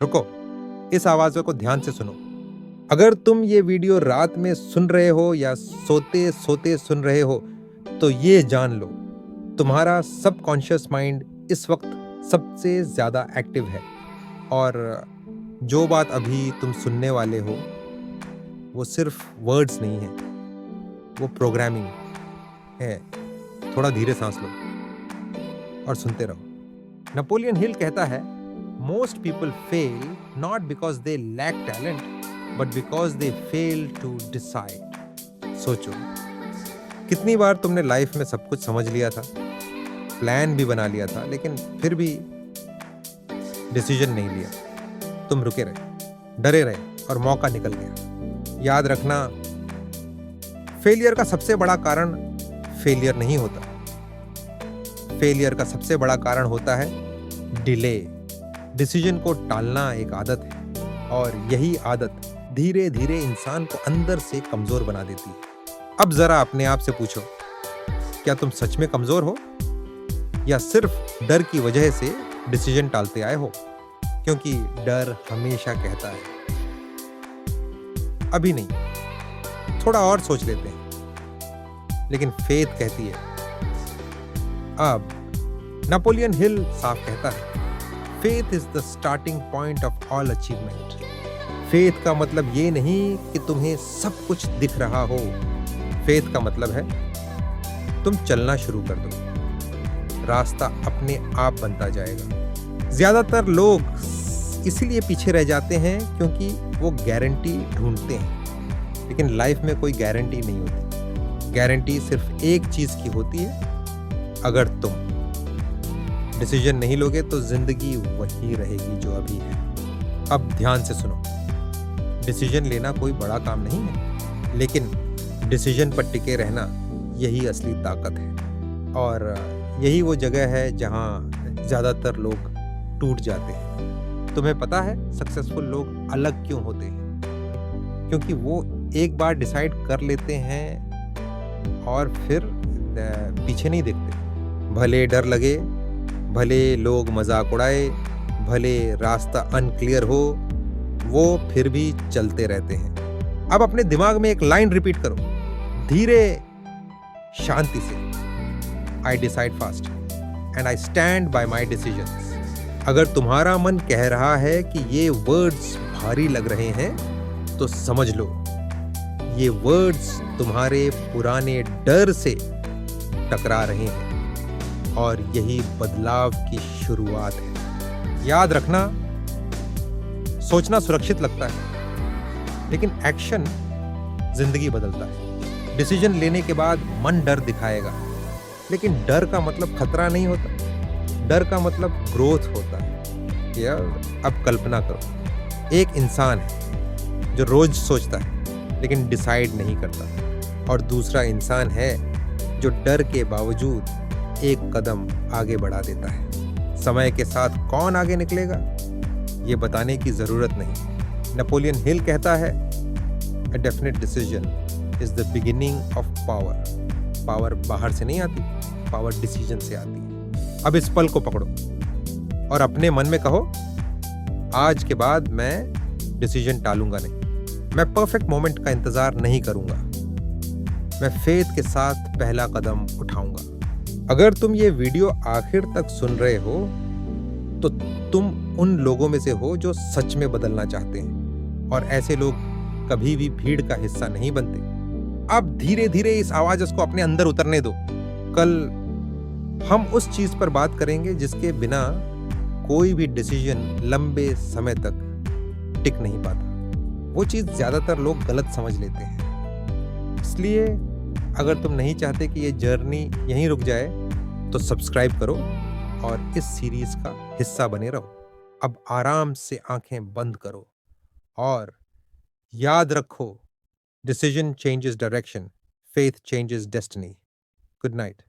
रुको, इस आवाज़ों को ध्यान से सुनो। अगर तुम ये वीडियो रात में सुन रहे हो या सोते-सोते सुन रहे हो, तो ये जान लो, तुम्हारा सबकॉन्शियस माइंड इस वक्त सबसे ज़्यादा एक्टिव है और जो बात अभी तुम सुनने वाले हो, वो सिर्फ वर्ड्स नहीं है, वो प्रोग्रामिंग है। थोड़ा धीरे सांस लो और सुनते रहो। नेपोलियन हिल कहता है, most people fail not because they lack talent but because they fail to decide. सोचो, कितनी बार तुमने लाइफ में सब कुछ समझ लिया था, प्लान भी बना लिया था, लेकिन फिर भी डिसीजन नहीं लिया। तुम रुके रहे, डरे रहे और मौका निकल गया। याद रखना, फेलियर का सबसे बड़ा कारण फेलियर नहीं होता। फेलियर का सबसे बड़ा कारण होता है डिले। डिसीजन को टालना एक आदत है और यही आदत धीरे धीरे इंसान को अंदर से कमजोर बना देती है। अब जरा अपने आप से पूछो, क्या तुम सच में कमजोर हो या सिर्फ डर की वजह से डिसीजन टालते आए हो? क्योंकि डर हमेशा कहता है अभी नहीं, थोड़ा और सोच लेते हैं, लेकिन फेथ कहती है अब। नेपोलियन हिल साफ कहता है, faith is the starting point of all achievement. Faith का मतलब ये नहीं कि तुम्हें सब कुछ दिख रहा हो। फेथ का मतलब है तुम चलना शुरू कर दो, रास्ता अपने आप बनता जाएगा। ज्यादातर लोग इसलिए पीछे रह जाते हैं क्योंकि वो गारंटी ढूंढते हैं, लेकिन लाइफ में कोई गारंटी नहीं होती। गारंटी सिर्फ एक चीज की होती है, अगर तुम डिसीजन नहीं लोगे तो जिंदगी वही रहेगी जो अभी है। अब ध्यान से सुनो, डिसीजन लेना कोई बड़ा काम नहीं है, लेकिन डिसीजन पर टिके रहना यही असली ताकत है और यही वो जगह है जहां ज्यादातर लोग टूट जाते हैं। तुम्हें पता है सक्सेसफुल लोग अलग क्यों होते हैं? क्योंकि वो एक बार डिसाइड कर लेते हैं और फिर पीछे नहीं देखते। भले डर लगे, भले लोग मजाक उड़ाए, भले रास्ता अनक्लियर हो, वो फिर भी चलते रहते हैं। अब अपने दिमाग में एक लाइन रिपीट करो, धीरे शांति से, I decide fast and I stand by my decisions. अगर तुम्हारा मन कह रहा है कि ये वर्ड्स भारी लग रहे हैं, तो समझ लो ये वर्ड्स तुम्हारे पुराने डर से टकरा रहे हैं और यही बदलाव की शुरुआत है। याद रखना, सोचना सुरक्षित लगता है, लेकिन एक्शन जिंदगी बदलता है। डिसीजन लेने के बाद मन डर दिखाएगा, लेकिन डर का मतलब खतरा नहीं होता, डर का मतलब ग्रोथ होता है। यार अब कल्पना करो, एक इंसान है जो रोज सोचता है लेकिन डिसाइड नहीं करता, और दूसरा इंसान है जो डर के बावजूद एक कदम आगे बढ़ा देता है। समय के साथ कौन आगे निकलेगा ये बताने की जरूरत नहीं। नेपोलियन हिल कहता है, a definite decision is the beginning of power. Power बाहर से नहीं आती, पावर डिसीजन से आती है। अब इस पल को पकड़ो और अपने मन में कहो, आज के बाद मैं डिसीजन टालूंगा नहीं, मैं परफेक्ट मोमेंट का इंतजार नहीं करूंगा, मैं फेथ के साथ पहला कदम उठाऊंगा। अगर तुम ये वीडियो आखिर तक सुन रहे हो तो तुम उन लोगों में से हो जो सच में बदलना चाहते हैं, और ऐसे लोग कभी भी भीड़ का हिस्सा नहीं बनते। अब धीरे धीरे इस आवाज को अपने अंदर उतरने दो। कल हम उस चीज पर बात करेंगे जिसके बिना कोई भी डिसीजन लंबे समय तक टिक नहीं पाता। वो चीज ज्यादातर लोग गलत समझ लेते हैं। इसलिए अगर तुम नहीं चाहते कि ये जर्नी यहीं रुक जाए, तो सब्सक्राइब करो और इस सीरीज का हिस्सा बने रहो। अब आराम से आंखें बंद करो और याद रखो, decision changes direction, faith changes destiny. Good night.